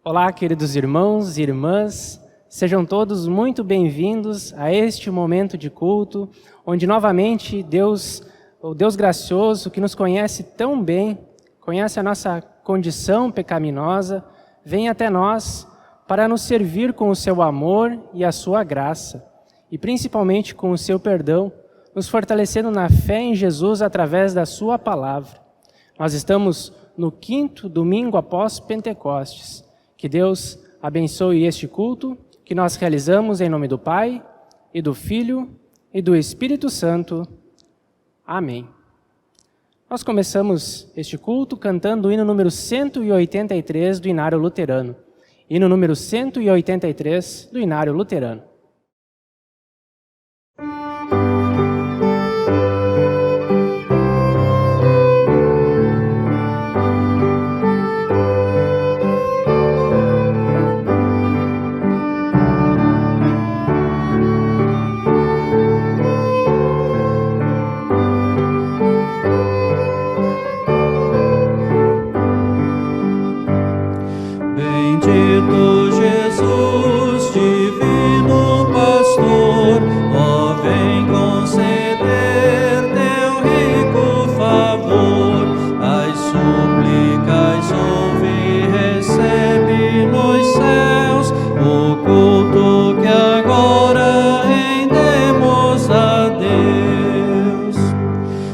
Olá, queridos irmãos e irmãs, sejam todos muito bem-vindos a este momento de culto, onde novamente Deus, o Deus gracioso, que nos conhece tão bem, conhece a nossa condição pecaminosa, vem até nós para nos servir com o seu amor e a sua graça, e principalmente com o seu perdão, nos fortalecendo na fé em Jesus através da sua palavra. Nós estamos no 5º domingo após Pentecostes. Que Deus abençoe este culto que nós realizamos em nome do Pai, e do Filho, e do Espírito Santo. Amém. Nós começamos este culto cantando o hino número 183 do Inário Luterano. Hino número 183 do Inário Luterano. Bendito Jesus, divino pastor, ó vem conceder teu rico favor, as súplicas ouve e recebe nos céus, o culto que agora rendemos a Deus.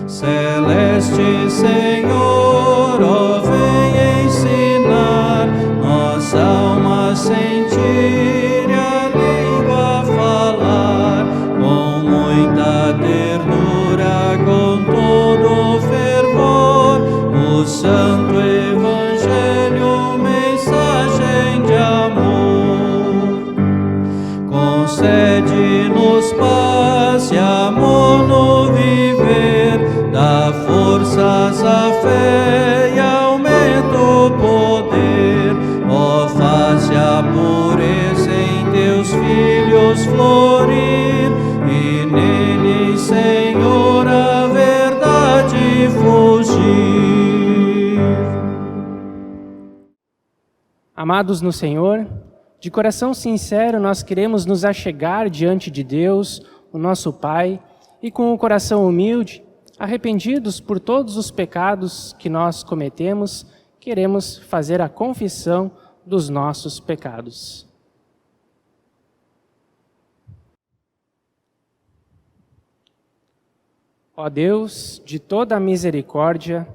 Celeste Senhor, ó vem ensinar nossa alma sentir e a língua falar, com muita ternura, com todo fervor, o santo evangelho, mensagem de amor. Concede-nos paz e amor no viver, dá forças à fé e aumenta o poder. Ó, faze a pureza em teus filhos florir, e neles, Senhor, a verdade fugir. Amados no Senhor, de coração sincero nós queremos nos achegar diante de Deus, o nosso Pai, e com o coração humilde, arrependidos por todos os pecados que nós cometemos, queremos fazer a confissão dos nossos pecados. Ó Deus, de toda a misericórdia,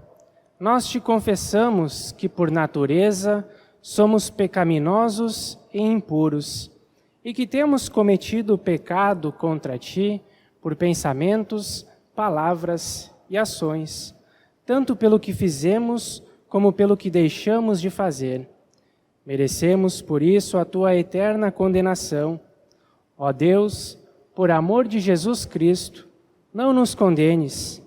nós te confessamos que por natureza somos pecaminosos e impuros, e que temos cometido pecado contra ti por pensamentos, palavras e ações, tanto pelo que fizemos como pelo que deixamos de fazer. Merecemos, por isso, a tua eterna condenação. Ó Deus, por amor de Jesus Cristo, não nos condenes.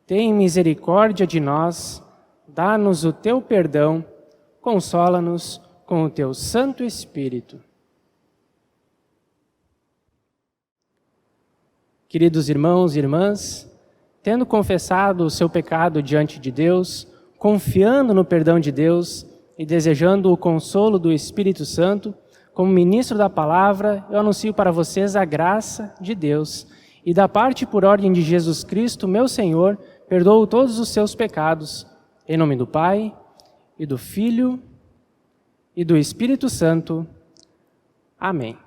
Tem misericórdia de nós, dá-nos o teu perdão, consola-nos com o teu Santo Espírito. Queridos irmãos e irmãs, tendo confessado o seu pecado diante de Deus, confiando no perdão de Deus e desejando o consolo do Espírito Santo, como ministro da palavra, eu anuncio para vocês a graça de Deus. E da parte por ordem de Jesus Cristo, meu Senhor, perdoo todos os seus pecados. Em nome do Pai, e do Filho, e do Espírito Santo. Amém.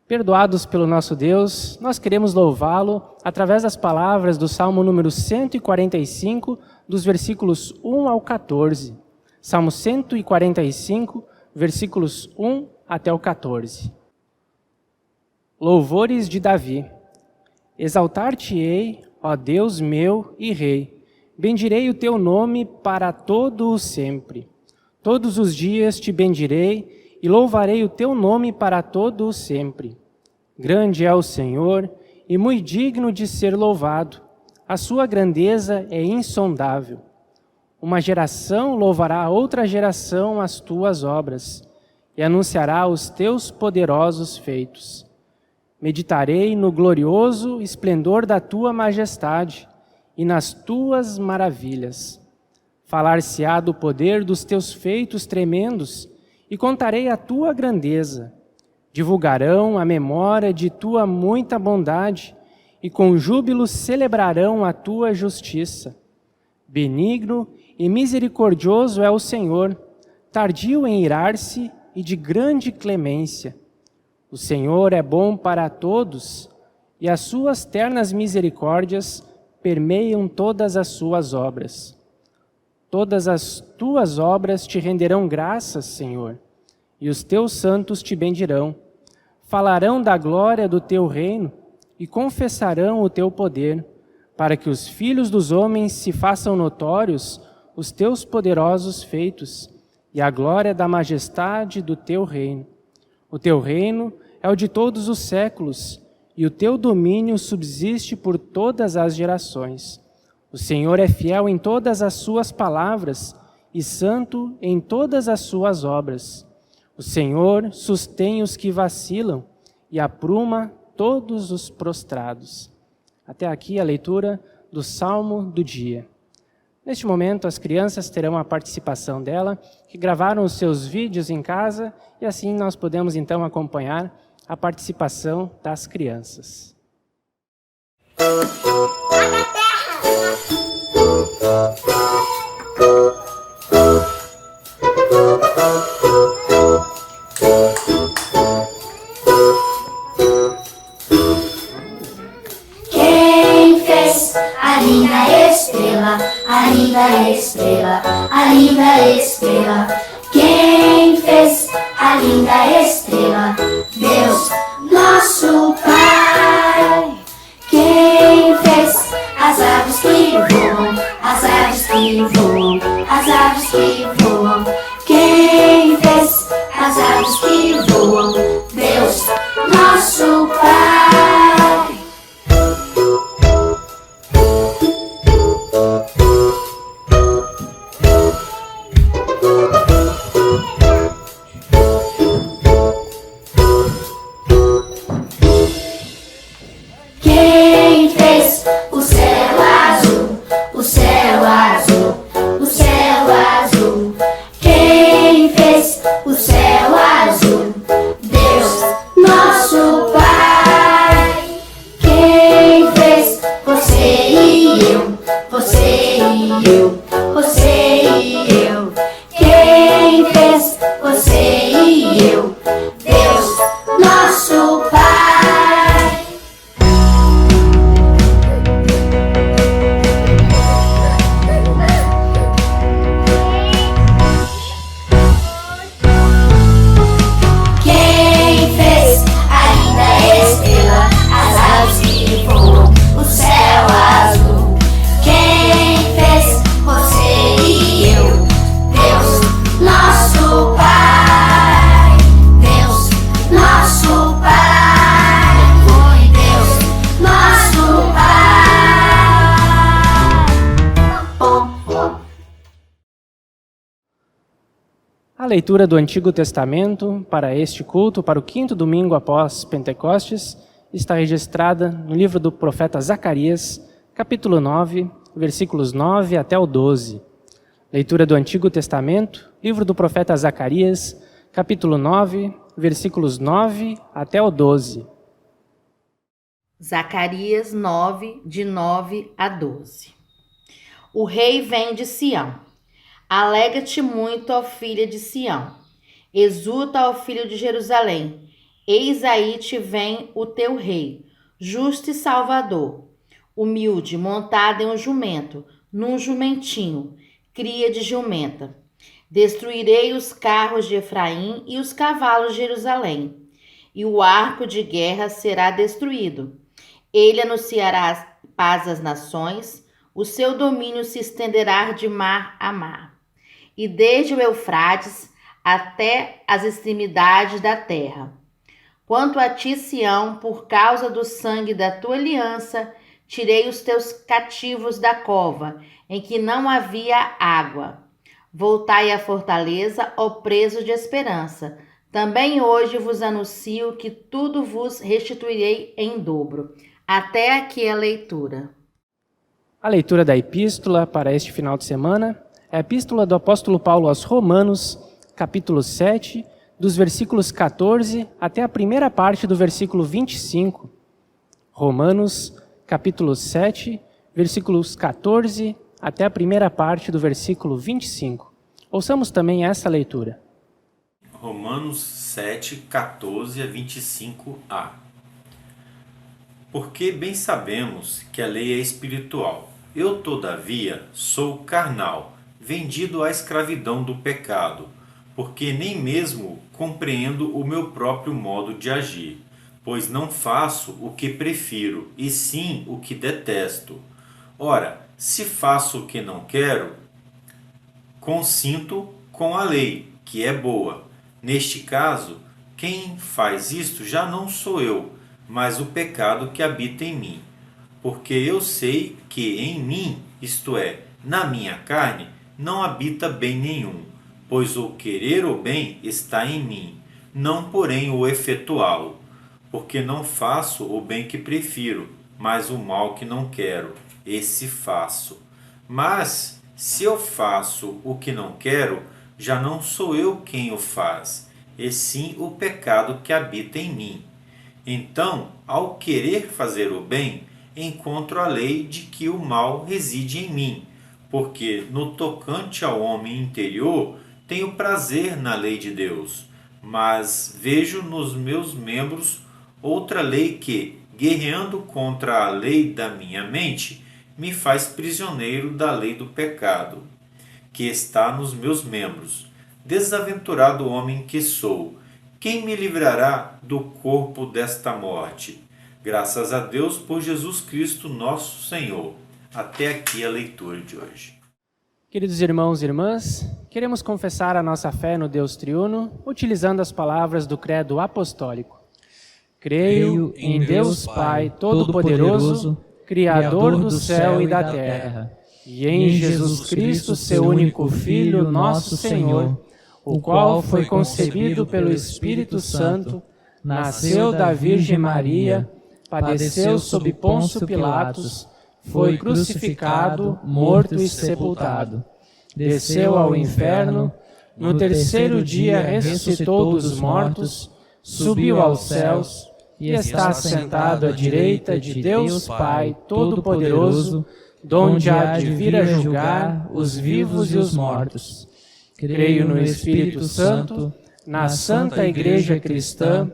Perdoados pelo nosso Deus, nós queremos louvá-lo através das palavras do Salmo número 145, dos versículos 1 ao 14. Salmo 145, versículos 1 até o 14. Louvores de Davi. Exaltar-te-ei, ó Deus meu e Rei. Bendirei o teu nome para todo o sempre. Todos os dias te bendirei e louvarei o teu nome para todo o sempre. Grande é o Senhor e muito digno de ser louvado. A sua grandeza é insondável. Uma geração louvará a outra geração as tuas obras e anunciará os teus poderosos feitos. Meditarei no glorioso esplendor da tua majestade e nas tuas maravilhas. Falar-se-á do poder dos teus feitos tremendos, e contarei a tua grandeza. Divulgarão a memória de tua muita bondade, e com júbilo celebrarão a tua justiça. Benigno e misericordioso é o Senhor, tardio em irar-se e de grande clemência. O Senhor é bom para todos, e as suas ternas misericórdias permeiam todas as suas obras. Todas as tuas obras te renderão graças, Senhor, e os teus santos te bendirão. Falarão da glória do teu reino e confessarão o teu poder, para que os filhos dos homens se façam notórios os teus poderosos feitos e a glória da majestade do teu reino. O teu reino é o de todos os séculos, e o teu domínio subsiste por todas as gerações. O Senhor é fiel em todas as suas palavras e santo em todas as suas obras. O Senhor sustém os que vacilam e apruma todos os prostrados. Até aqui a leitura do Salmo do dia. Neste momento, as crianças terão a participação dela, que gravaram os seus vídeos em casa, e assim nós podemos então acompanhar a participação das crianças. Quem fez a linda estrela, a linda estrela, a linda estrela? Quem fez a linda estrela? Deus, nosso Pai. Quem fez as aves que voam, as aves que voam, as aves que voam? Quem fez as aves que voam? Deus, nosso Pai. Quem fez o céu azul, o céu azul, o céu azul? Quem fez o céu azul? Deus, nosso Pai. Quem fez você e eu, você e eu, você e eu? Quem fez você e eu? Deus, nosso Pai. Quem fez a linda estrela, as aves que voam, o céu azul? Quem fez você e eu? Deus, nosso Pai. Deus, nosso Pai. Foi Deus, nosso Pai. A leitura do Antigo Testamento para este culto, para o quinto domingo após Pentecostes, está registrada no livro do profeta Zacarias, capítulo 9, versículos 9 até o 12. Leitura do Antigo Testamento, livro do profeta Zacarias, capítulo 9, versículos 9 até o 12. Zacarias 9, de 9 a 12. O rei vem de Sião. Alegra-te muito, ó filha de Sião. Exulta, ó filho de Jerusalém. Eis aí te vem o teu rei, justo e salvador, humilde, montado em um jumento, num jumentinho, cria de jumenta. Destruirei os carros de Efraim e os cavalos de Jerusalém, e o arco de guerra será destruído. Ele anunciará paz às nações, o seu domínio se estenderá de mar a mar, e desde o Eufrates até as extremidades da terra. Quanto a ti, Sião, por causa do sangue da tua aliança, tirei os teus cativos da cova, em que não havia água. Voltai à fortaleza, ó preso de esperança. Também hoje vos anuncio que tudo vos restituirei em dobro. Até aqui a leitura. A leitura da epístola para este final de semana é a epístola do apóstolo Paulo aos Romanos, capítulo 7, dos versículos 14 até a primeira parte do versículo 25. Romanos, capítulo 7, versículos 14 até a primeira parte do versículo 25. Ouçamos também essa leitura. Romanos 7, 14 a 25a. Porque bem sabemos que a lei é espiritual. Eu, todavia, sou carnal, vendido à escravidão do pecado, porque nem mesmo compreendo o meu próprio modo de agir, pois não faço o que prefiro, e sim o que detesto. Ora, se faço o que não quero, consinto com a lei, que é boa. Neste caso, quem faz isto já não sou eu, mas o pecado que habita em mim. Porque eu sei que em mim, isto é, na minha carne, não habita bem nenhum, pois o querer o bem está em mim, não porém o efetuá-lo. Porque não faço o bem que prefiro, mas o mal que não quero, esse faço. Mas, se eu faço o que não quero, já não sou eu quem o faz, e sim o pecado que habita em mim. Então, ao querer fazer o bem, encontro a lei de que o mal reside em mim, porque no tocante ao homem interior, tenho prazer na lei de Deus, mas vejo nos meus membros outra lei que, guerreando contra a lei da minha mente, me faz prisioneiro da lei do pecado, que está nos meus membros. Desaventurado homem que sou, quem me livrará do corpo desta morte? Graças a Deus por Jesus Cristo nosso Senhor. Até aqui a leitura de hoje. Queridos irmãos e irmãs, queremos confessar a nossa fé no Deus triuno, utilizando as palavras do credo apostólico. Creio em Deus Pai Todo-Poderoso, Criador do céu e da terra, e em Jesus Cristo, seu único Filho, nosso Senhor, o qual foi concebido pelo Espírito Santo, nasceu da Virgem Maria, padeceu sob Pôncio Pilatos, foi crucificado, morto e sepultado. Desceu ao inferno, no terceiro dia ressuscitou dos mortos, subiu aos céus e está sentado à direita de Deus Pai Todo-Poderoso, donde há de vir a julgar os vivos e os mortos. Creio no Espírito Santo, na Santa Igreja Cristã,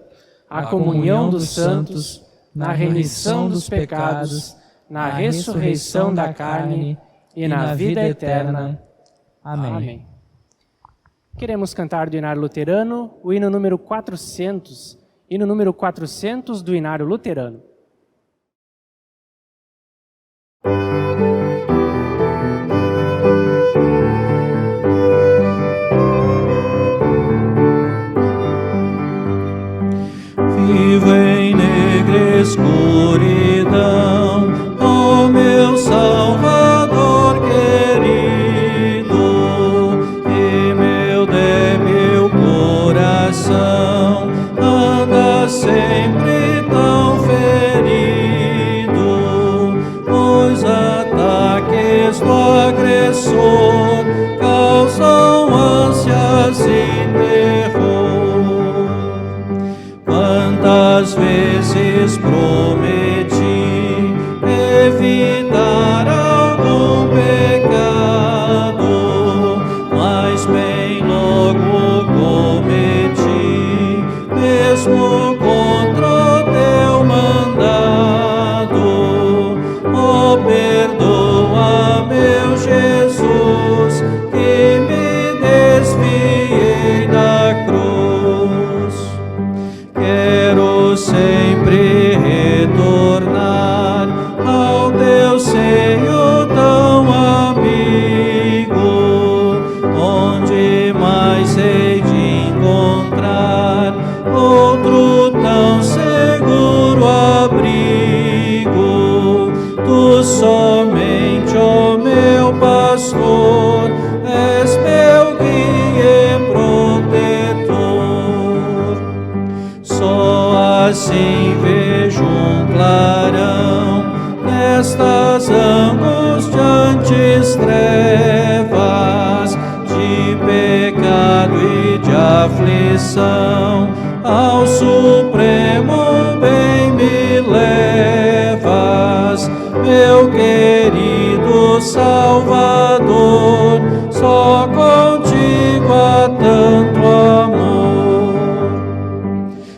a comunhão dos santos, na remissão dos pecados, na ressurreição da carne e na vida eterna. Amém. Queremos cantar do Inário Luterano o hino número 400, hino número 400 do Inário Luterano. Vivo em negra escuridão, ó meu Salvador querido, e meu débil coração anda sempre tão ferido, os ataques do agressor causam ânsias e terror. Quantas vezes prometi evitar algum pecado, mas bem logo cometi, mesmo contra o teu mandado. Oh, perdoa, meu Jesus, que me desviei da cruz. Quero sempre retornar ao teu seio tão amigo, onde mais hei de encontrar outro tão seguro abrigo. Tu somente, ó meu pastor, és meu guia e protetor. Só assim vejo um clarão nestas angustiantes trevas. missão, ao supremo bem me levas, meu querido Salvador, só contigo há tanto amor.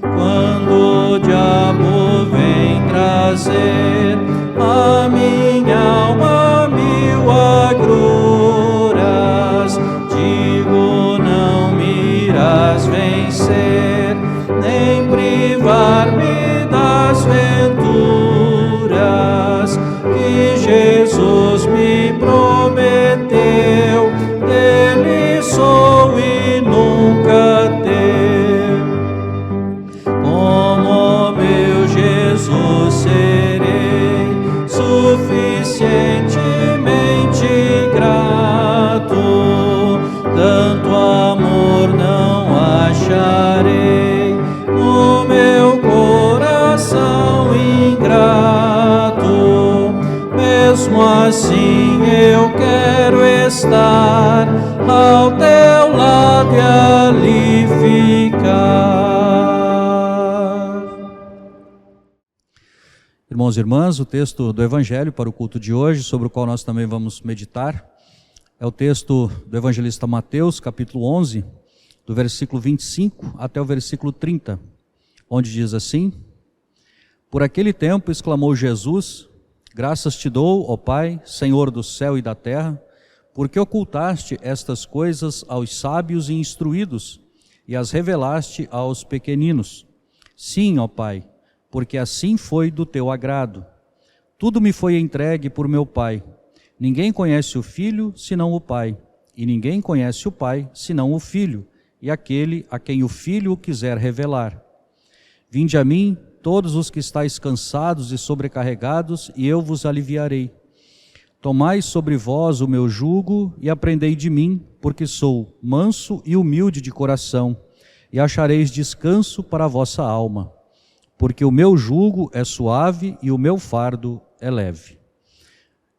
Quando o diabo vem trazer a minha alma mil agruras, digo, não me irás vencer, nem privar-me das venturas que Jesus me prometeu. Dele sou e nunca teu. Como meu Jesus serei suficientemente grato, tanto amor não acharei no meu coração ingrato. Mesmo assim eu quero estar ao teu lado e ali ficar. Irmãos e irmãs, o texto do Evangelho para o culto de hoje, sobre o qual nós também vamos meditar, é o texto do evangelista Mateus, capítulo 11, do versículo 25 até o versículo 30, onde diz assim: Por aquele tempo exclamou Jesus: Graças te dou, ó Pai, Senhor do céu e da terra, porque ocultaste estas coisas aos sábios e instruídos e as revelaste aos pequeninos. Sim, ó Pai, porque assim foi do teu agrado. Tudo me foi entregue por meu Pai. Ninguém conhece o Filho senão o Pai, e ninguém conhece o Pai senão o Filho, e aquele a quem o Filho o quiser revelar. Vinde a mim, todos os que estáis cansados e sobrecarregados, e eu vos aliviarei. Tomai sobre vós o meu jugo e aprendei de mim, porque sou manso e humilde de coração, e achareis descanso para a vossa alma. Porque o meu jugo é suave e o meu fardo é leve.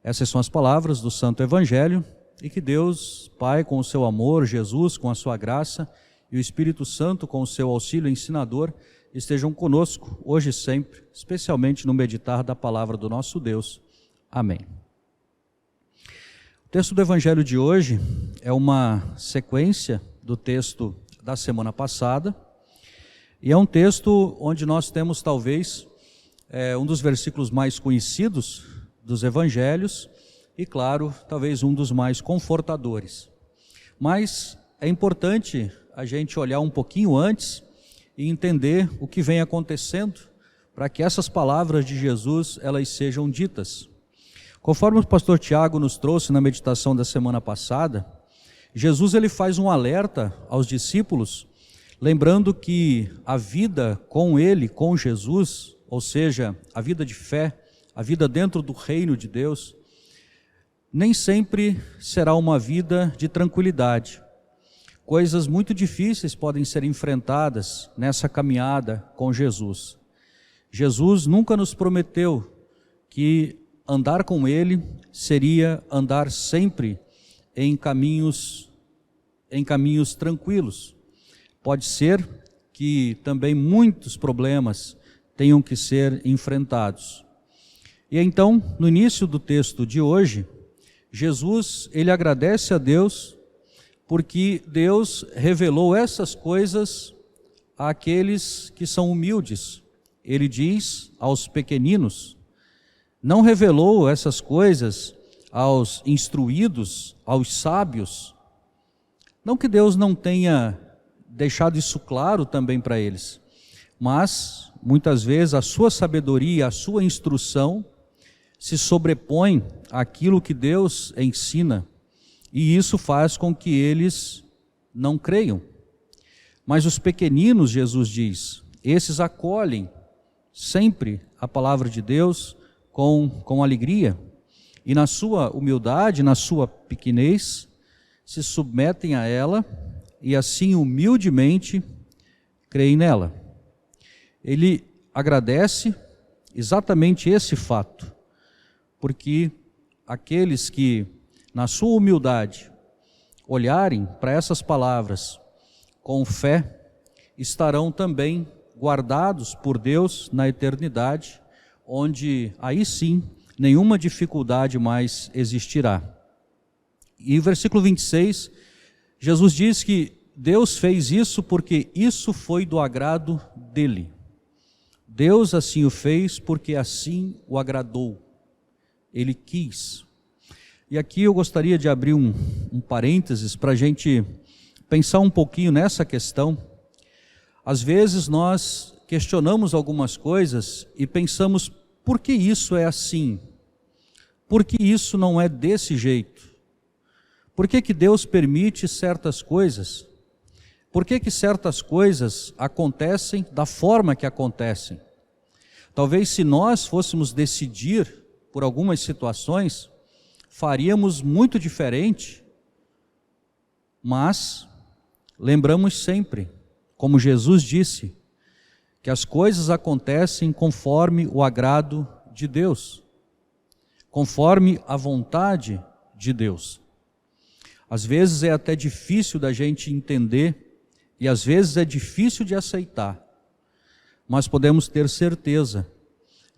Essas são as palavras do Santo Evangelho, e que Deus, Pai, com o seu amor, Jesus, com a sua graça, e o Espírito Santo, com o seu auxílio ensinador, estejam conosco, hoje e sempre, especialmente no meditar da palavra do nosso Deus. Amém. O texto do Evangelho de hoje é uma sequência do texto da semana passada, e é um texto onde nós temos talvez um dos versículos mais conhecidos dos Evangelhos, e claro, talvez um dos mais confortadores. Mas é importante a gente olhar um pouquinho antes e entender o que vem acontecendo, para que essas palavras de Jesus, elas sejam ditas. Conforme o pastor Tiago nos trouxe na meditação da semana passada, Jesus ele faz um alerta aos discípulos, lembrando que a vida com ele, com Jesus, ou seja, a vida de fé, a vida dentro do reino de Deus, nem sempre será uma vida de tranquilidade. Coisas muito difíceis podem ser enfrentadas nessa caminhada com Jesus. Jesus nunca nos prometeu que andar com Ele seria andar sempre em caminhos tranquilos. Pode ser que também muitos problemas tenham que ser enfrentados. E então, no início do texto de hoje, Jesus, ele agradece a Deus porque Deus revelou essas coisas àqueles que são humildes. Ele diz aos pequeninos, não revelou essas coisas aos instruídos, aos sábios. Não que Deus não tenha deixado isso claro também para eles, mas muitas vezes a sua sabedoria, a sua instrução se sobrepõe àquilo que Deus ensina, e isso faz com que eles não creiam. Mas os pequeninos, Jesus diz, esses acolhem sempre a palavra de Deus com alegria, e na sua humildade, na sua pequenez, se submetem a ela, e assim humildemente creem nela. Ele agradece exatamente esse fato, porque aqueles que, na sua humildade, olharem para essas palavras com fé, estarão também guardados por Deus na eternidade, onde aí sim nenhuma dificuldade mais existirá. E o versículo 26, Jesus diz que Deus fez isso porque isso foi do agrado dele. Deus assim o fez porque assim o agradou. Ele quis. E aqui eu gostaria de abrir um parênteses para a gente pensar um pouquinho nessa questão. Às vezes nós questionamos algumas coisas e pensamos, por que isso é assim? Por que isso não é desse jeito? Por que Deus permite certas coisas? Por que certas coisas acontecem da forma que acontecem? Talvez se nós fôssemos decidir por algumas situações, faríamos muito diferente, mas lembramos sempre, como Jesus disse, que as coisas acontecem conforme o agrado de Deus, conforme a vontade de Deus. Às vezes é até difícil da gente entender e às vezes é difícil de aceitar, mas podemos ter certeza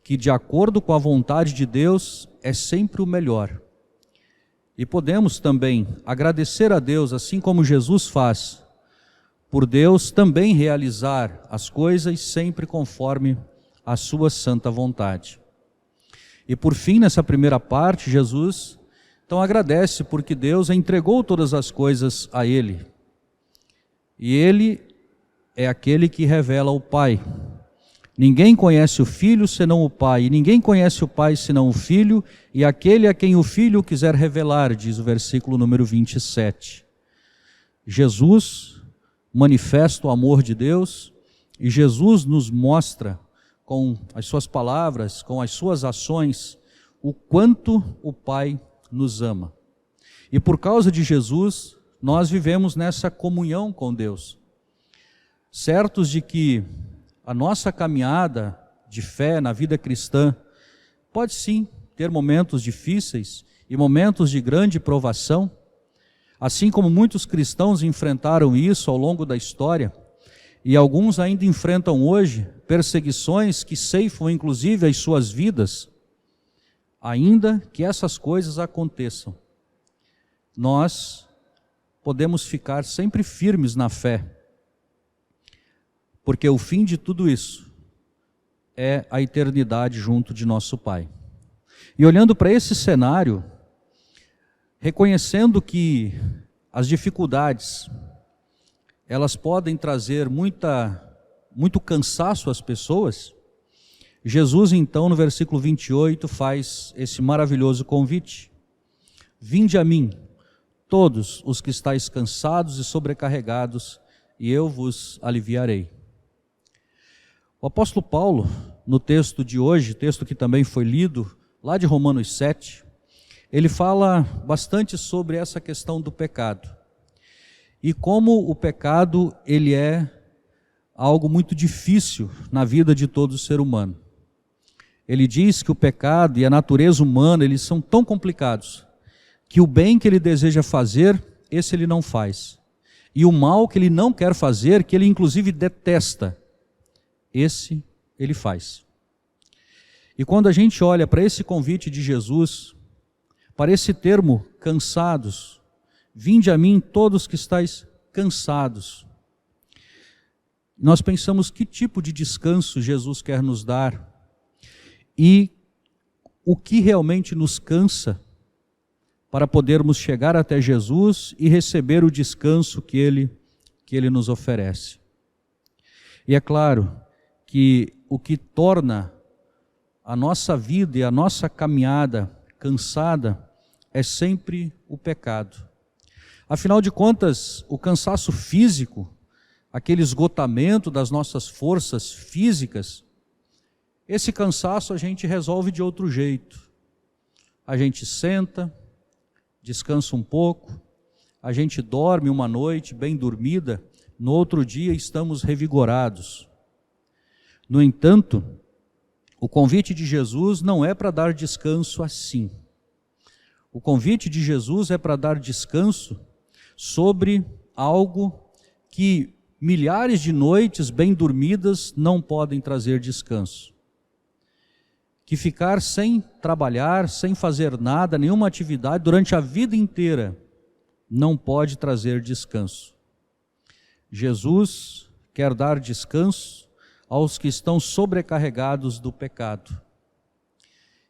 que de acordo com a vontade de Deus é sempre o melhor. E podemos também agradecer a Deus, assim como Jesus faz, por Deus também realizar as coisas sempre conforme a sua santa vontade. E por fim, nessa primeira parte, Jesus então agradece porque Deus entregou todas as coisas a Ele. E Ele é aquele que revela o Pai. Ninguém conhece o Filho senão o Pai, e ninguém conhece o Pai senão o Filho, e aquele a quem o Filho quiser revelar, diz o versículo número 27. Jesus manifesta o amor de Deus, e Jesus nos mostra com as suas palavras, com as suas ações, o quanto o Pai nos ama. E por causa de Jesus, nós vivemos nessa comunhão com Deus, certos de que a nossa caminhada de fé na vida cristã pode sim ter momentos difíceis e momentos de grande provação, assim como muitos cristãos enfrentaram isso ao longo da história, e alguns ainda enfrentam hoje perseguições que ceifam inclusive as suas vidas. Ainda que essas coisas aconteçam, nós podemos ficar sempre firmes na fé, porque o fim de tudo isso é a eternidade junto de nosso Pai. E olhando para esse cenário, reconhecendo que as dificuldades, elas podem trazer muito cansaço às pessoas, Jesus então no versículo 28 faz esse maravilhoso convite: vinde a mim, todos os que estáis cansados e sobrecarregados, e eu vos aliviarei. O apóstolo Paulo, no texto de hoje, texto que também foi lido, lá de Romanos 7, ele fala bastante sobre essa questão do pecado. E como o pecado, ele é algo muito difícil na vida de todo ser humano. Ele diz que o pecado e a natureza humana, eles são tão complicados, que o bem que ele deseja fazer, esse ele não faz. E o mal que ele não quer fazer, que ele inclusive detesta, esse ele faz. E quando a gente olha para esse convite de Jesus, para esse termo cansados, vinde a mim todos que estáis cansados, nós pensamos que tipo de descanso Jesus quer nos dar e o que realmente nos cansa para podermos chegar até Jesus e receber o descanso que Ele nos oferece. E é claro que o que torna a nossa vida e a nossa caminhada cansada é sempre o pecado. Afinal de contas, o cansaço físico, aquele esgotamento das nossas forças físicas, esse cansaço a gente resolve de outro jeito. A gente senta, descansa um pouco, a gente dorme uma noite bem dormida, no outro dia estamos revigorados. No entanto, o convite de Jesus não é para dar descanso assim. O convite de Jesus é para dar descanso sobre algo que milhares de noites bem dormidas não podem trazer descanso. Que ficar sem trabalhar, sem fazer nada, nenhuma atividade durante a vida inteira não pode trazer descanso. Jesus quer dar descanso aos que estão sobrecarregados do pecado.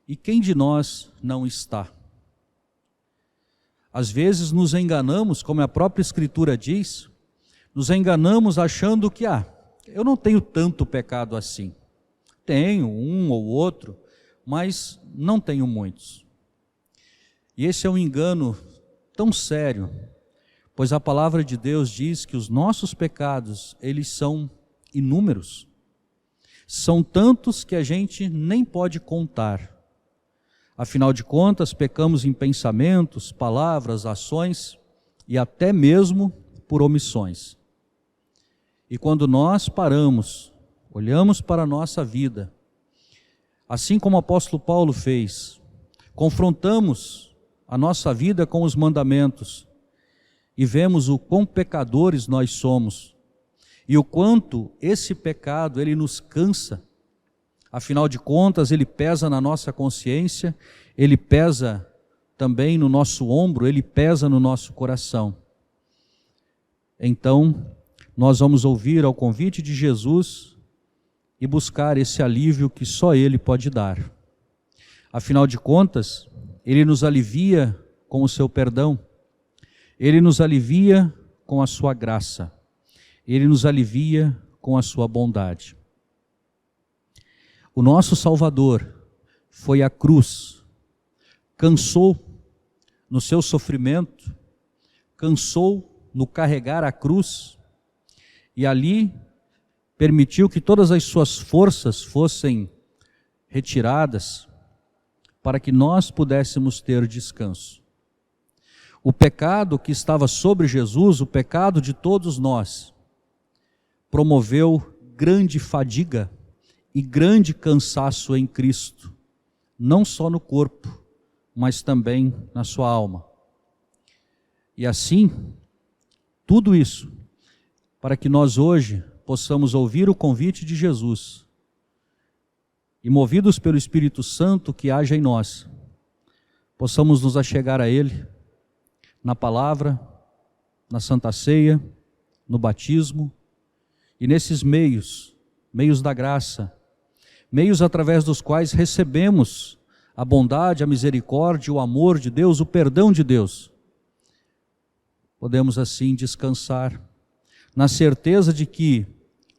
E quem de nós não está? Às vezes nos enganamos, como a própria Escritura diz, nos enganamos achando que, eu não tenho tanto pecado assim. Tenho um ou outro, mas não tenho muitos. E esse é um engano tão sério, pois a palavra de Deus diz que os nossos pecados, eles são inúmeros. São tantos que a gente nem pode contar. Afinal de contas, pecamos em pensamentos, palavras, ações e até mesmo por omissões. E quando nós paramos, olhamos para a nossa vida, assim como o apóstolo Paulo fez, confrontamos a nossa vida com os mandamentos e vemos o quão pecadores nós somos e o quanto esse pecado ele nos cansa. Afinal de contas, ele pesa na nossa consciência, ele pesa também no nosso ombro, ele pesa no nosso coração. Então, nós vamos ouvir ao convite de Jesus e buscar esse alívio que só Ele pode dar. Afinal de contas, Ele nos alivia com o seu perdão, Ele nos alivia com a sua graça, Ele nos alivia com a sua bondade. O nosso Salvador foi à cruz, cansou no seu sofrimento, cansou no carregar a cruz, e ali permitiu que todas as suas forças fossem retiradas para que nós pudéssemos ter descanso. O pecado que estava sobre Jesus, o pecado de todos nós, promoveu grande fadiga e grande cansaço em Cristo, não só no corpo, mas também na sua alma. E assim, tudo isso, para que nós hoje possamos ouvir o convite de Jesus e, movidos pelo Espírito Santo que age em nós, possamos nos achegar a Ele na palavra, na Santa Ceia, no batismo e nesses meios da graça, meios através dos quais recebemos a bondade, a misericórdia, o amor de Deus, o perdão de Deus. Podemos assim descansar na certeza de que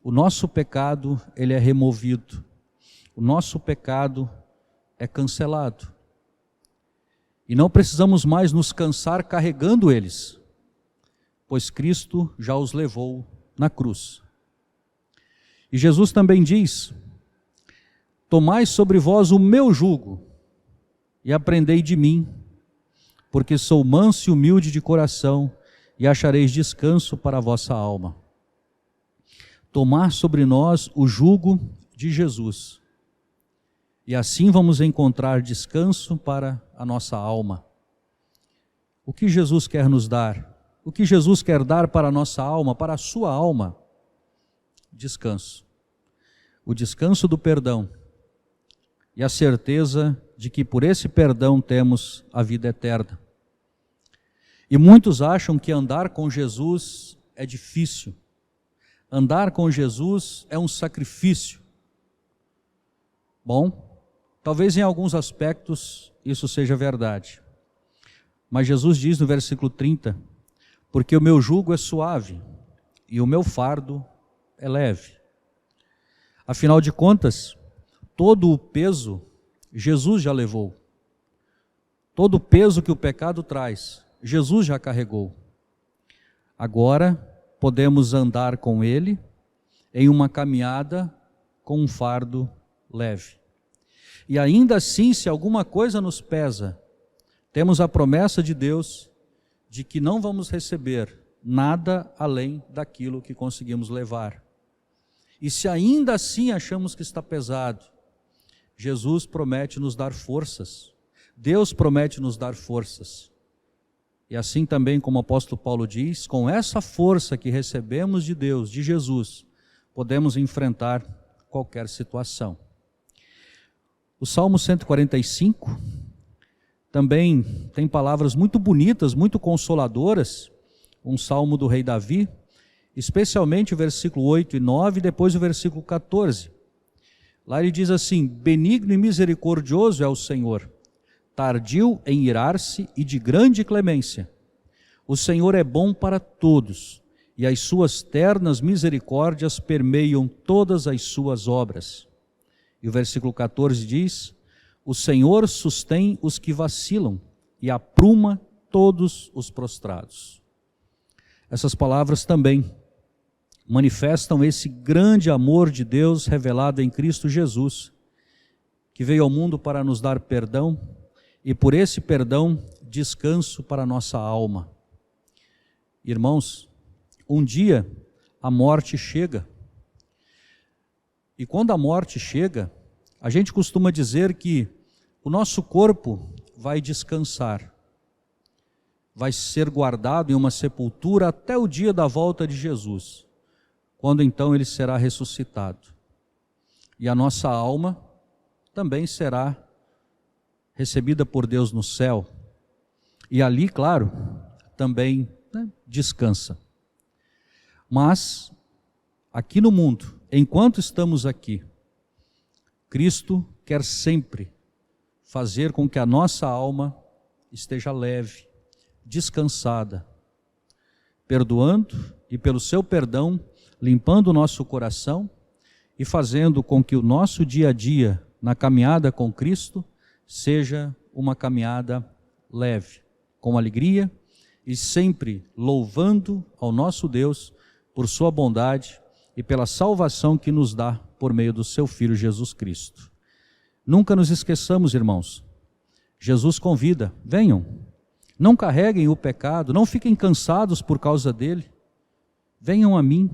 o nosso pecado ele é removido, o nosso pecado é cancelado. E não precisamos mais nos cansar carregando eles, pois Cristo já os levou na cruz. E Jesus também diz: tomai sobre vós o meu jugo e aprendei de mim, porque sou manso e humilde de coração, e achareis descanso para a vossa alma. Tomar sobre nós o jugo de Jesus, e assim vamos encontrar descanso para a nossa alma. O que Jesus quer nos dar? O que Jesus quer dar para a nossa alma, para a sua alma? Descanso. O descanso do perdão e a certeza de que por esse perdão temos a vida eterna. E muitos acham que andar com Jesus é difícil. Andar com Jesus é um sacrifício. Bom, talvez em alguns aspectos isso seja verdade. Mas Jesus diz no versículo 30, porque o meu jugo é suave e o meu fardo é leve. Afinal de contas, todo o peso Jesus já levou. Todo o peso que o pecado traz, Jesus já carregou. Agora podemos andar com Ele em uma caminhada com um fardo leve. E ainda assim, se alguma coisa nos pesa, temos a promessa de Deus de que não vamos receber nada além daquilo que conseguimos levar. E se ainda assim achamos que está pesado, Jesus promete nos dar forças. Deus promete nos dar forças E assim também, como o apóstolo Paulo diz, com essa força que recebemos de Deus, de Jesus, podemos enfrentar qualquer situação. O Salmo 145 também tem palavras muito bonitas, muito consoladoras, um salmo do rei Davi, especialmente o versículo 8 e 9, e depois o versículo 14. Lá ele diz assim: benigno e misericordioso é o Senhor, tardio em irar-se e de grande clemência. O Senhor é bom para todos, e as suas ternas misericórdias permeiam todas as suas obras. E o versículo 14 diz: o Senhor sustém os que vacilam e apruma todos os prostrados. Essas palavras também manifestam esse grande amor de Deus revelado em Cristo Jesus, que veio ao mundo para nos dar perdão, e por esse perdão, descanso para a nossa alma. Irmãos, um dia a morte chega, e quando a morte chega, a gente costuma dizer que o nosso corpo vai descansar, vai ser guardado em uma sepultura até o dia da volta de Jesus, quando então ele será ressuscitado. E a nossa alma também será recebida por Deus no céu, e ali, claro, também descansa. Mas, aqui no mundo, enquanto estamos aqui, Cristo quer sempre fazer com que a nossa alma esteja leve, descansada, perdoando e pelo seu perdão, limpando o nosso coração e fazendo com que o nosso dia a dia na caminhada com Cristo seja uma caminhada leve, com alegria e sempre louvando ao nosso Deus por sua bondade e pela salvação que nos dá por meio do seu Filho Jesus Cristo. Nunca nos esqueçamos, irmãos, Jesus convida: venham, não carreguem o pecado, não fiquem cansados por causa dele, venham a mim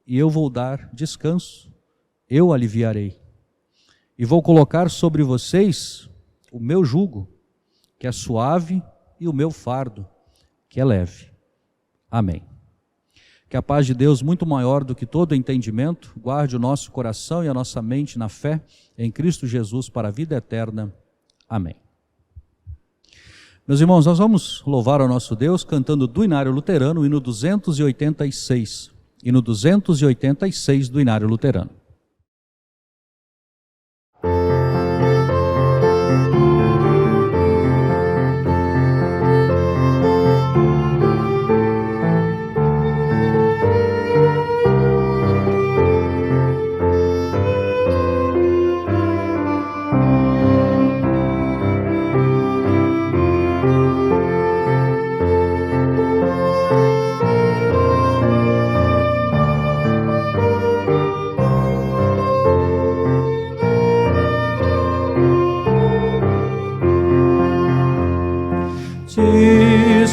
e eu vou dar descanso, eu aliviarei. E vou colocar sobre vocês o meu jugo, que é suave, e o meu fardo, que é leve. Amém. Que a paz de Deus, muito maior do que todo entendimento, guarde o nosso coração e a nossa mente na fé em Cristo Jesus para a vida eterna. Amém. Meus irmãos, nós vamos louvar ao nosso Deus cantando do Inário Luterano, o hino 286. Hino 286 do Inário Luterano.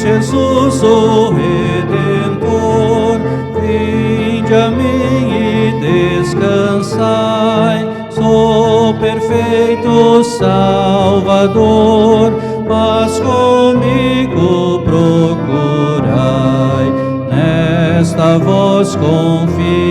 Jesus, o Redentor, vinde a mim e descansai, sou perfeito Salvador, mas comigo procurai, nesta vós confiarei,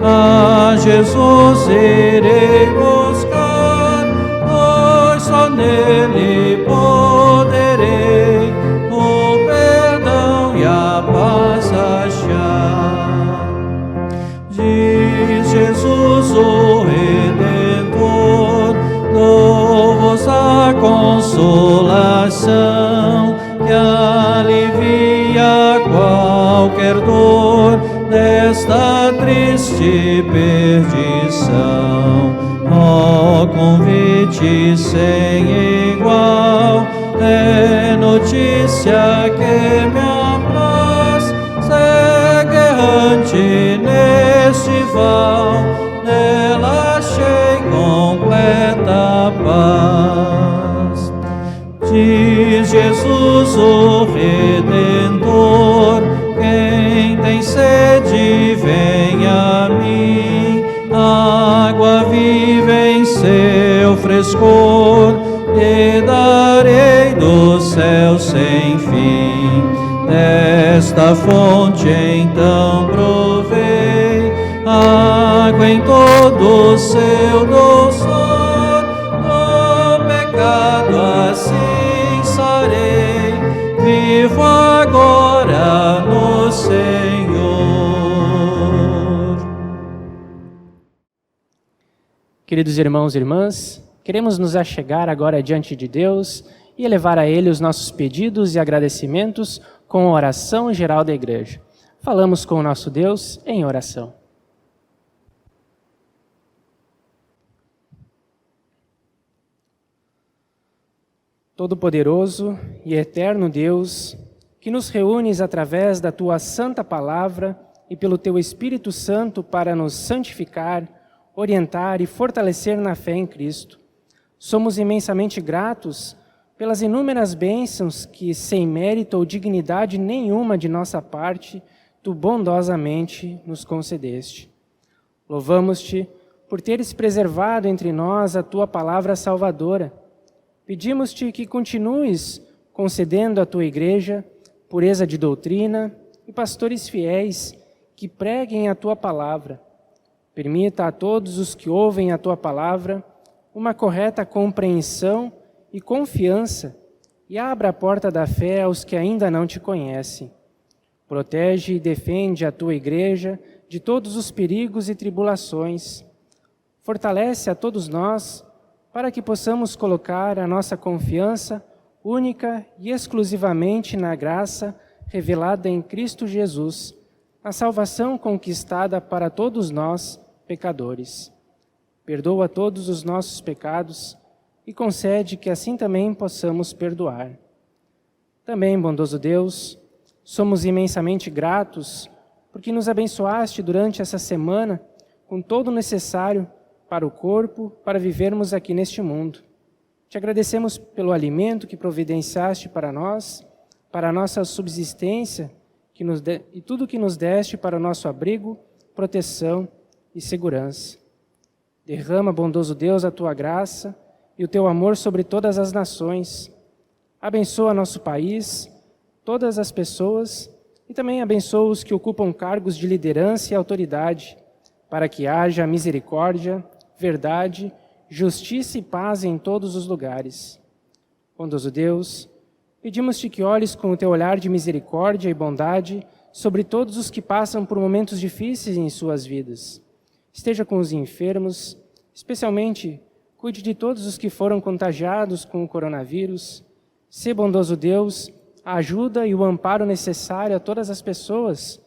a Jesus irei buscar, pois só nele poderei o perdão e a paz achar. Diz Jesus, o Redentor, dou-vos a consolação que alivia qualquer dor desta triste perdição. Ó convite sem igual, é notícia que me apraz, segue errante neste val, nela achei completa paz. Diz Jesus, o Redentor, quem tem sede vem a mim, água viva em seu frescor, e darei do céu desta fonte então provei água em todo o seu doçor, do pecado assim sarei, vivo agora no Senhor. Queridos irmãos e irmãs, queremos nos achegar agora diante de Deus e elevar a Ele os nossos pedidos e agradecimentos com a oração geral da Igreja. Falamos com o nosso Deus em oração. Todo-Poderoso e eterno Deus, que nos reúnes através da Tua Santa Palavra e pelo Teu Espírito Santo para nos santificar, orientar e fortalecer na fé em Cristo. Somos imensamente gratos pelas inúmeras bênçãos que, sem mérito ou dignidade nenhuma de nossa parte, Tu bondosamente nos concedeste. Louvamos-te por teres preservado entre nós a Tua palavra salvadora. Pedimos-te que continues concedendo à Tua Igreja pureza de doutrina e pastores fiéis que preguem a Tua palavra. Permita a todos os que ouvem a Tua palavra uma correta compreensão e confiança e abra a porta da fé aos que ainda não Te conhecem. Protege e defende a Tua Igreja de todos os perigos e tribulações. Fortalece a todos nós para que possamos colocar a nossa confiança única e exclusivamente na graça revelada em Cristo Jesus, a salvação conquistada para todos nós, pecadores. Perdoa todos os nossos pecados e concede que assim também possamos perdoar. Também, bondoso Deus, somos imensamente gratos porque nos abençoaste durante essa semana com todo o necessário para o corpo, para vivermos aqui neste mundo. Te agradecemos pelo alimento que providenciaste para nós, para a nossa subsistência e tudo que nos deste para o nosso abrigo, proteção e segurança. Derrama, bondoso Deus, a Tua graça e o Teu amor sobre todas as nações. Abençoa nosso país, todas as pessoas e também abençoa os que ocupam cargos de liderança e autoridade, para que haja misericórdia, verdade, justiça e paz em todos os lugares. Bondoso Deus, pedimos-te que olhes com o Teu olhar de misericórdia e bondade sobre todos os que passam por momentos difíceis em suas vidas. Esteja com os enfermos, especialmente cuide de todos os que foram contagiados com o coronavírus. Sê, bondoso Deus, a ajuda e o amparo necessário a todas as pessoas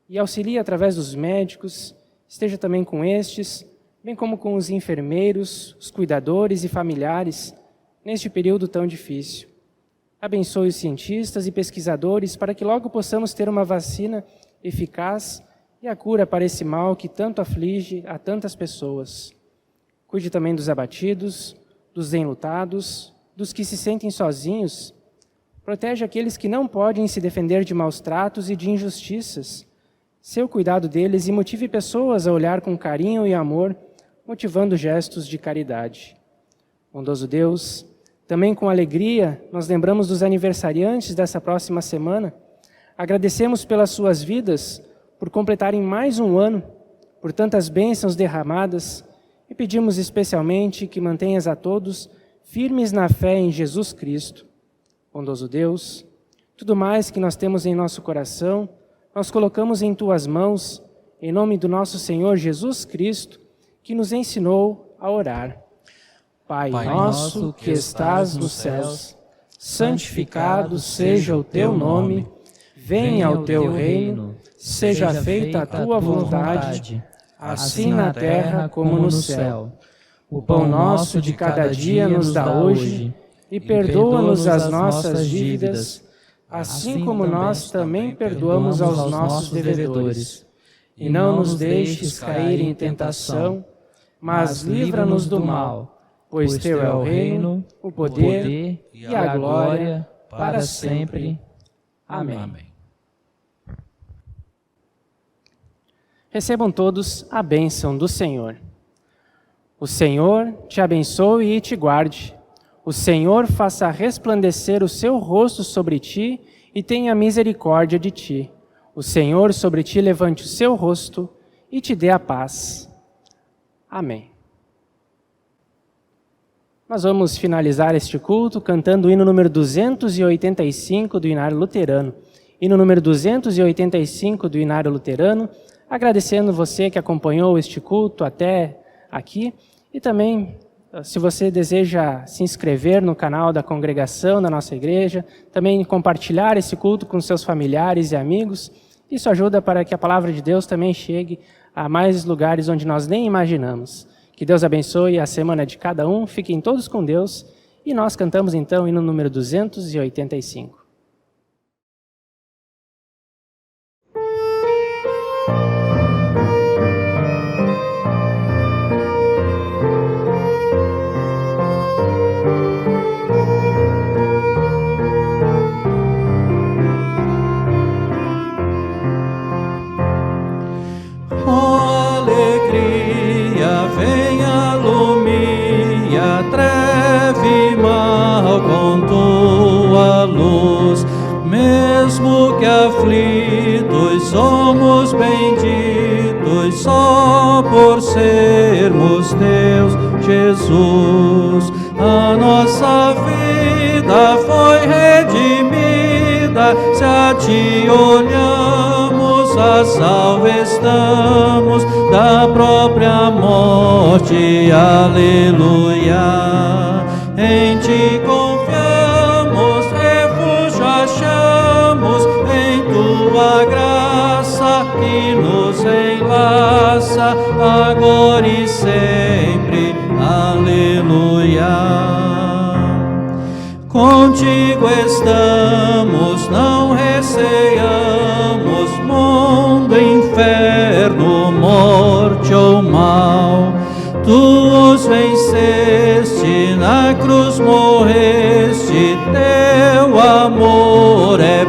e auxilie através dos médicos. Esteja também com estes, bem como com os enfermeiros, os cuidadores e familiares, neste período tão difícil. Abençoe os cientistas e pesquisadores para que logo possamos ter uma vacina eficaz e a cura para esse mal que tanto aflige a tantas pessoas. Cuide também dos abatidos, dos enlutados, dos que se sentem sozinhos. Protege aqueles que não podem se defender de maus tratos e de injustiças. Seu cuidado deles e motive pessoas a olhar com carinho e amor, motivando gestos de caridade. Bondoso Deus, também com alegria nós lembramos dos aniversariantes dessa próxima semana. Agradecemos pelas suas vidas, por completarem mais um ano, por tantas bênçãos derramadas, e pedimos especialmente que mantenhas a todos firmes na fé em Jesus Cristo. Bondoso Deus, tudo mais que nós temos em nosso coração, nós colocamos em Tuas mãos, em nome do nosso Senhor Jesus Cristo, que nos ensinou a orar. Pai nosso que estás nos céus, santificado seja o Teu nome, venha o Teu reino, seja feita a Tua vontade, assim na terra como no céu. O pão nosso de cada dia nos dá hoje, e perdoa-nos as nossas dívidas, assim como nós também perdoamos aos nossos devedores. E não nos deixes cair em tentação, mas livra-nos do mal, pois Teu é o reino, o poder e a glória para sempre. Amém. Recebam todos a bênção do Senhor. O Senhor te abençoe e te guarde. O Senhor faça resplandecer o seu rosto sobre ti e tenha misericórdia de ti. O Senhor sobre ti levante o seu rosto e te dê a paz. Amém. Nós vamos finalizar este culto cantando o hino número 285 do Inário Luterano. Hino número 285 do Inário Luterano, agradecendo você que acompanhou este culto até aqui e também, se você deseja se inscrever no canal da congregação da nossa igreja, também compartilhar esse culto com seus familiares e amigos, isso ajuda para que a palavra de Deus também chegue a mais lugares onde nós nem imaginamos. Que Deus abençoe a semana de cada um, fiquem todos com Deus, e nós cantamos então o hino número 285. Mesmo que aflitos, somos benditos só por sermos teus, Jesus. A nossa vida foi redimida, se a ti olhamos, a salvo estamos da própria morte, aleluia. Em ti confiamos, refúgio achamos, em tua graça que nos enlaça, agora e sempre, aleluia. Contigo estamos, não receiamos mundo, inferno, morte ou mal. Tu os venceste, na cruz morreste, teu amor é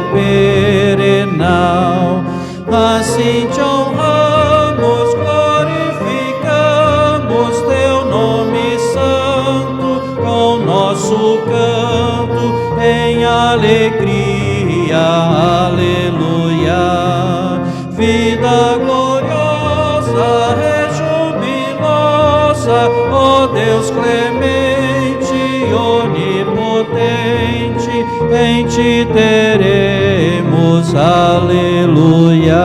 perenal. Assim te honramos, glorificamos teu nome santo, com nosso canto em alegria, aleluia. Vida gloriosa, ó Deus clemente, onipotente, em ti teremos, aleluia.